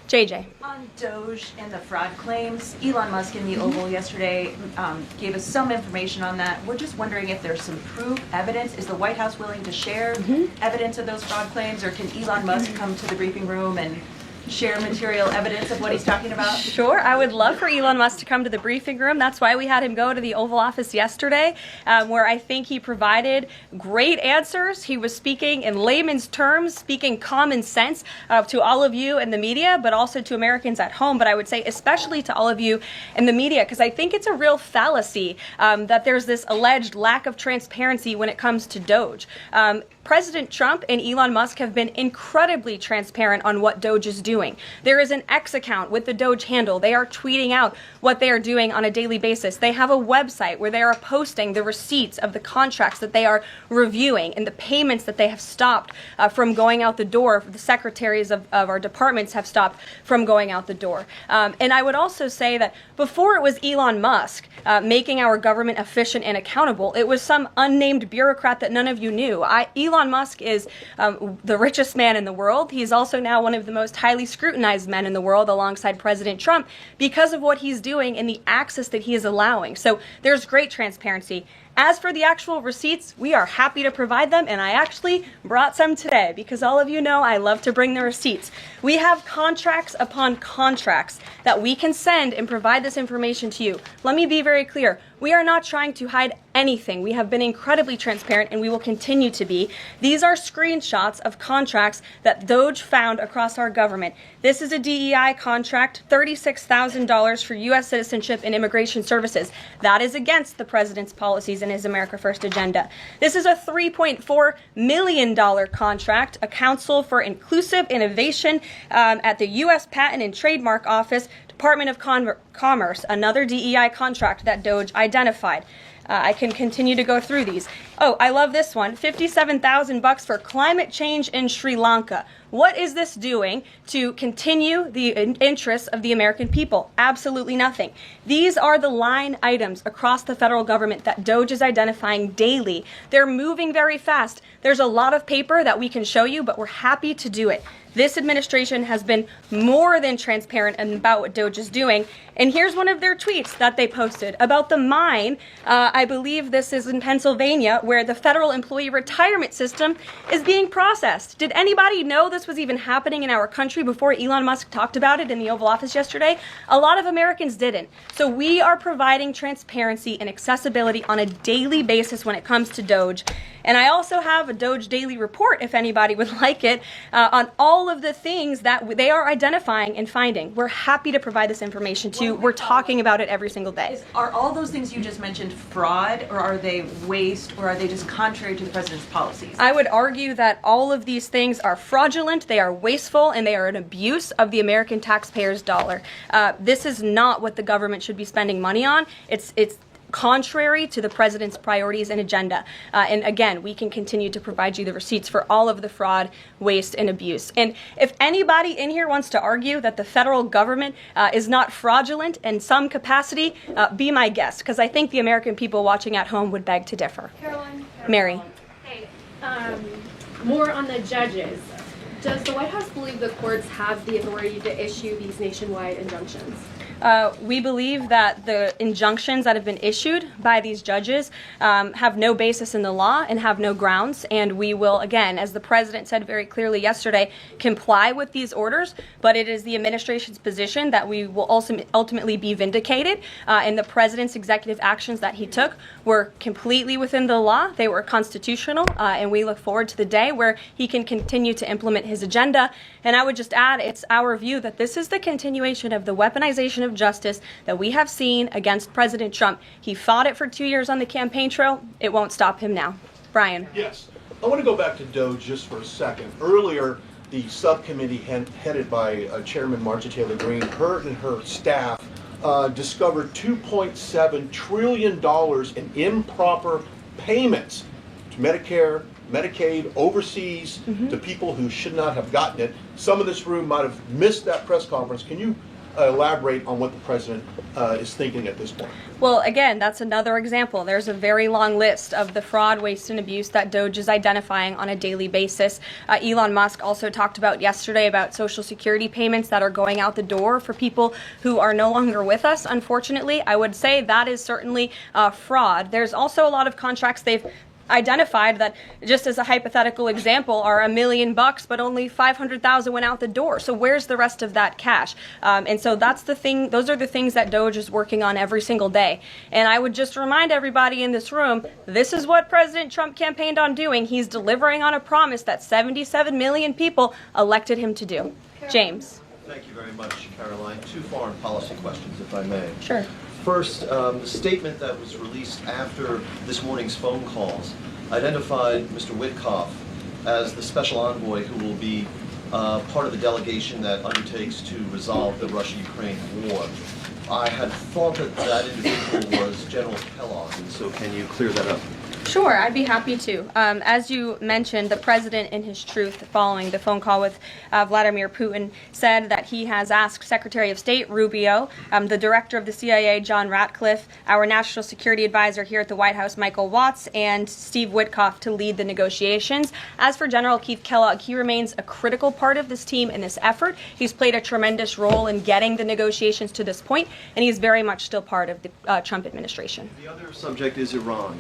JJ. On DOGE and the fraud claims, Elon Musk in the Oval yesterday gave us some information on that. We're just wondering if there's some proof, evidence. Is the White House willing to share evidence of those fraud claims, or can Elon Musk come to the briefing room and share material evidence of what he's talking about? Sure, I would love for Elon Musk to come to the briefing room. That's why we had him go to the Oval Office yesterday, where I think he provided great answers. He was speaking in layman's terms, speaking common sense to all of you in the media, but also to Americans at home. But I would say especially to all of you in the media, because I think it's a real fallacy that there's this alleged lack of transparency when it comes to DOGE. President Trump and Elon Musk have been incredibly transparent on what DOGE is doing. There is an X account with the DOGE handle. They are tweeting out what they are doing on a daily basis. They have a website where they are posting the receipts of the contracts that they are reviewing and the payments that they have stopped from going out the door. The secretaries of our departments have stopped from going out the door. And I would also say that before it was Elon Musk making our government efficient and accountable, it was some unnamed bureaucrat that none of you knew. Elon Musk is the richest man in the world. He's also now one of the most highly scrutinized men in the world alongside President Trump because of what he's doing and the access that he is allowing. So there's great transparency. As for the actual receipts, we are happy to provide them, and I actually brought some today because all of you know I love to bring the receipts. We have contracts upon contracts that we can send and provide this information to you. Let me be very clear. We are not trying to hide anything. We have been incredibly transparent, and we will continue to be. These are screenshots of contracts that DOGE found across our government. This is a DEI contract, $36,000 for U.S. citizenship and immigration services. That is against the president's policies and his America First agenda. This is a $3.4 million contract, a Council for Inclusive Innovation at the U.S. Patent and Trademark Office, Department of Commerce, another DEI contract that DOGE identified. I can continue to go through these. Oh, I love this one. $57,000 for climate change in Sri Lanka. What is this doing to continue the interests of the American people? Absolutely nothing. These are the line items across the federal government that DOGE is identifying daily. They're moving very fast. There's a lot of paper that we can show you, but we're happy to do it. This administration has been more than transparent about what DOGE is doing. And here's one of their tweets that they posted about the mine. I believe this is in Pennsylvania, where the federal employee retirement system is being processed. Did anybody know this was even happening in our country before Elon Musk talked about it in the Oval Office yesterday? A lot of Americans didn't. So we are providing transparency and accessibility on a daily basis when it comes to DOGE. And I also have a DOGE daily report, if anybody would like it, on all of the things that they are identifying and finding. We're happy to provide this information to you. We're talking about it every single day. Are all those things you just mentioned fraud, or are they waste, or are they just contrary to the president's policies? I would argue that all of these things are fraudulent, they are wasteful, and they are an abuse of the American taxpayer's dollar. This is not what the government should be spending money on. It's contrary to the president's priorities and agenda. And again, we can continue to provide you the receipts for all of the fraud, waste, and abuse. And if anybody in here wants to argue that the federal government is not fraudulent in some capacity, be my guest, because I think the American people watching at home would beg to differ. Caroline. Mary. Hey, more on the judges. Does the White House believe the courts have the authority to issue these nationwide injunctions? We believe that the injunctions that have been issued by these judges have no basis in the law and have no grounds, and we will, again, as the president said very clearly yesterday, comply with these orders, but it is the administration's position that we will also ultimately be vindicated, and the president's executive actions that he took were completely within the law, they were constitutional, and we look forward to the day where he can continue to implement his agenda. And I would just add, it's our view that this is the continuation of the weaponization of justice that we have seen against President Trump. He fought it for 2 years on the campaign trail. It won't stop him now. Brian. Yes. I want to go back to DOGE just for a second. Earlier, the subcommittee headed by Chairman Marjorie Taylor Greene, her and her staff discovered $2.7 trillion in improper payments to Medicare, Medicaid, overseas, to people who should not have gotten it. Some of this room might have missed that press conference. Can you elaborate on what the president is thinking at this point. Well, again, that's another example. There's a very long list of the fraud, waste, and abuse that DOGE is identifying on a daily basis. Elon Musk also talked about yesterday about Social Security payments that are going out the door for people who are no longer with us, unfortunately. I would say that is certainly fraud. There's also a lot of contracts they've identified that, just as a hypothetical example, are $1 million, but only 500,000 went out the door. So where's the rest of that cash? And so that's the thing. Those are the things that DOGE is working on every single day. And I would just remind everybody in this room, this is what President Trump campaigned on doing. He's delivering on a promise that 77 million people elected him to do. James. Thank you very much, Caroline. Two foreign policy questions, if I may. Sure. First, the statement that was released after this morning's phone calls identified Mr. Witkoff as the special envoy who will be part of the delegation that undertakes to resolve the Russia-Ukraine war. I had thought that that individual was General Kellogg, and so can you clear that up? Sure, I'd be happy to. As you mentioned, the president, in his truth, following the phone call with Vladimir Putin, said that he has asked Secretary of State Rubio, the director of the CIA, John Ratcliffe, our national security advisor here at the White House, Michael Watts, and Steve Witkoff to lead the negotiations. As for General Keith Kellogg, he remains a critical part of this team in this effort. He's played a tremendous role in getting the negotiations to this point, and he's very much still part of the Trump administration. The other subject is Iran.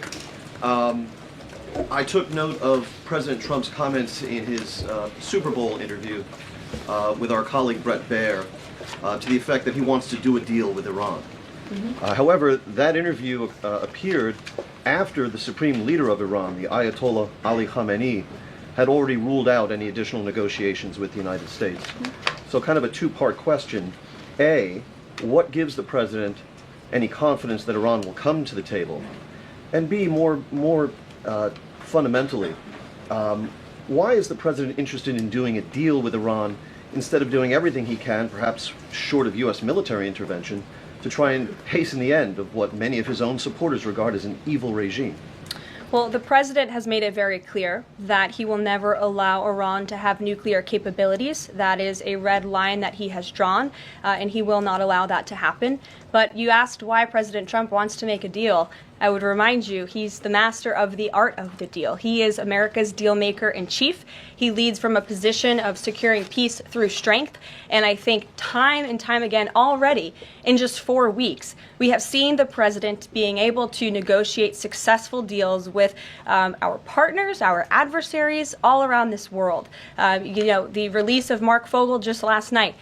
I took note of President Trump's comments in his Super Bowl interview with our colleague Brett Baer to the effect that he wants to do a deal with Iran. However, that interview appeared after the supreme leader of Iran, the Ayatollah Ali Khamenei, had already ruled out any additional negotiations with the United States. So kind of a two-part question. A, what gives the president any confidence that Iran will come to the table? And B, more fundamentally, why is the president interested in doing a deal with Iran instead of doing everything he can, perhaps short of U.S. military intervention, to try and hasten the end of what many of his own supporters regard as an evil regime? Well, the president has made it very clear that he will never allow Iran to have nuclear capabilities. That is a red line that he has drawn, and he will not allow that to happen. But you asked why President Trump wants to make a deal. I would remind you, he's the master of the art of the deal. He is America's deal maker in chief. He leads from a position of securing peace through strength. And I think time and time again already, in just 4 weeks, we have seen the president being able to negotiate successful deals with our partners, our adversaries all around this world. The release of Mark Fogel just last night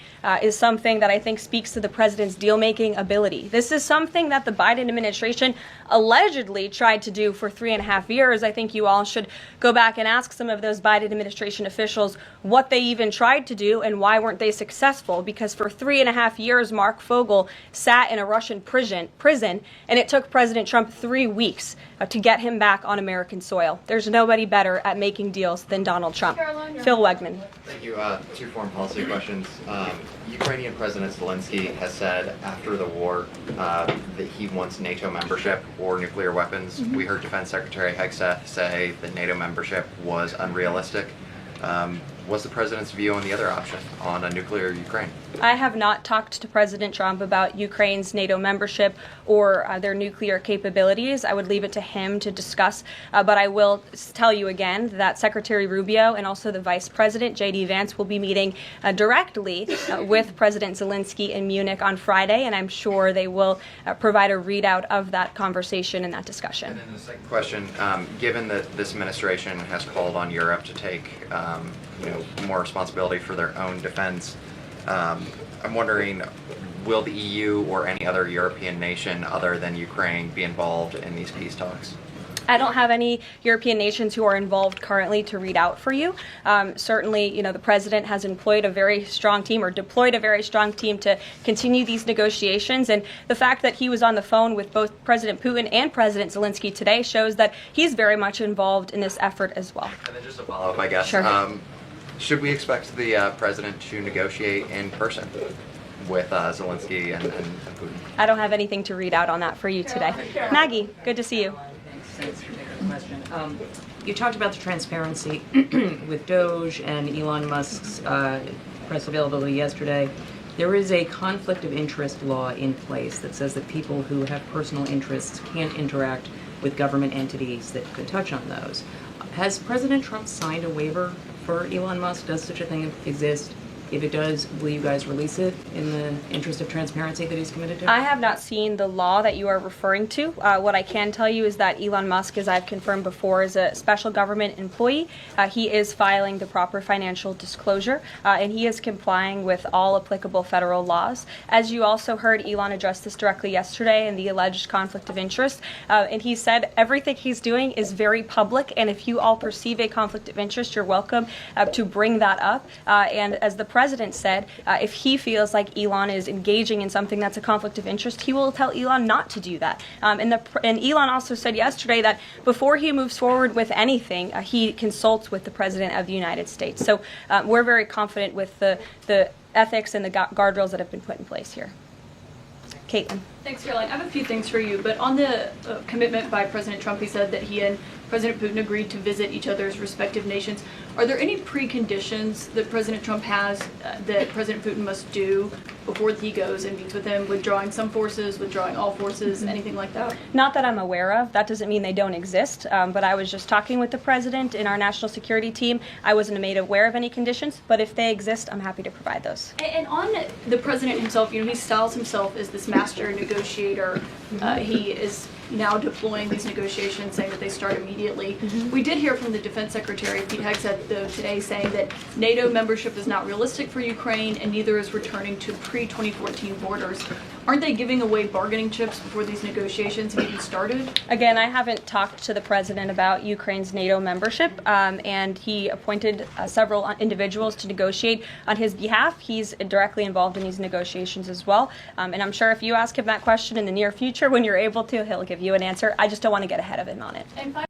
is something that I think speaks to the president's deal-making ability. This is something that the Biden administration allegedly tried to do for 3.5 years. I think you all should go back and ask some of those Biden administration officials what they even tried to do and why weren't they successful. Because for 3.5 years, Mark Fogel sat in a Russian prison, and it took President Trump 3 weeks to get him back on American soil. There's nobody better at making deals than Donald Trump. Phil Wegman. Thank you. Two foreign policy questions. Ukrainian President Zelensky has said after the war that he wants NATO membership or nuclear weapons. We heard Defense Secretary Hegseth say that NATO membership was unrealistic. What's the president's view on the other option, on a nuclear Ukraine? I have not talked to President Trump about Ukraine's NATO membership or their nuclear capabilities. I would leave it to him to discuss. But I will tell you again that Secretary Rubio and also the Vice President, J.D. Vance, will be meeting directly with President Zelensky in Munich on Friday, and I'm sure they will provide a readout of that conversation and that discussion. And then the second question, given that this administration has called on Europe to take more responsibility for their own defense, I'm wondering, will the EU or any other European nation other than Ukraine be involved in these peace talks? I don't have any European nations who are involved currently to read out for you. Certainly, the president has deployed a very strong team to continue these negotiations. And the fact that he was on the phone with both President Putin and President Zelensky today shows that he's very much involved in this effort as well. And then just a follow-up, I guess. Sure. Should we expect the president to negotiate in person with Zelensky and Putin? I don't have anything to read out on that for you today. Maggie, good to see you. Thanks for taking the question. You talked about the transparency with DOGE and Elon Musk's press availability yesterday. There is a conflict of interest law in place that says that people who have personal interests can't interact with government entities that could touch on those. Has President Trump signed a waiver for Elon Musk? Does such a thing exist? If it does, will you guys release it in the interest of transparency that he's committed to? I have not seen the law that you are referring to. What I can tell you is that Elon Musk, as I've confirmed before, is a special government employee. He is filing the proper financial disclosure, and he is complying with all applicable federal laws. As you also heard, Elon address this directly yesterday in the alleged conflict of interest, and he said everything he's doing is very public, and if you all perceive a conflict of interest, you're welcome to bring that up. And as the president said, if he feels like Elon is engaging in something that's a conflict of interest, he will tell Elon not to do that. And Elon also said yesterday that before he moves forward with anything, he consults with the President of the United States. So we're very confident with the ethics and the guardrails that have been put in place here. Caitlin. Thanks, Caroline. I have a few things for you, but on the commitment by President Trump, he said that he and President Putin agreed to visit each other's respective nations. Are there any preconditions that President Trump has that President Putin must do before he goes and meets with him, withdrawing some forces, withdrawing all forces, anything like that? Not that I'm aware of. That doesn't mean they don't exist, but I was just talking with the president in our national security team. I wasn't made aware of any conditions, but if they exist, I'm happy to provide those. And on the president himself, you know, he styles himself as this master negotiator. He is now deploying these negotiations, saying that they start immediately. We did hear from the Defense Secretary, Pete Hegseth, though, today saying that NATO membership is not realistic for Ukraine and neither is returning to pre-2014 borders. Aren't they giving away bargaining chips before these negotiations have even started? Again, I haven't talked to the president about Ukraine's NATO membership, and he appointed several individuals to negotiate on his behalf. He's directly involved in these negotiations as well, and I'm sure if you ask him that question in the near future, when you're able to, he'll give you an answer. I just don't want to get ahead of him on it. And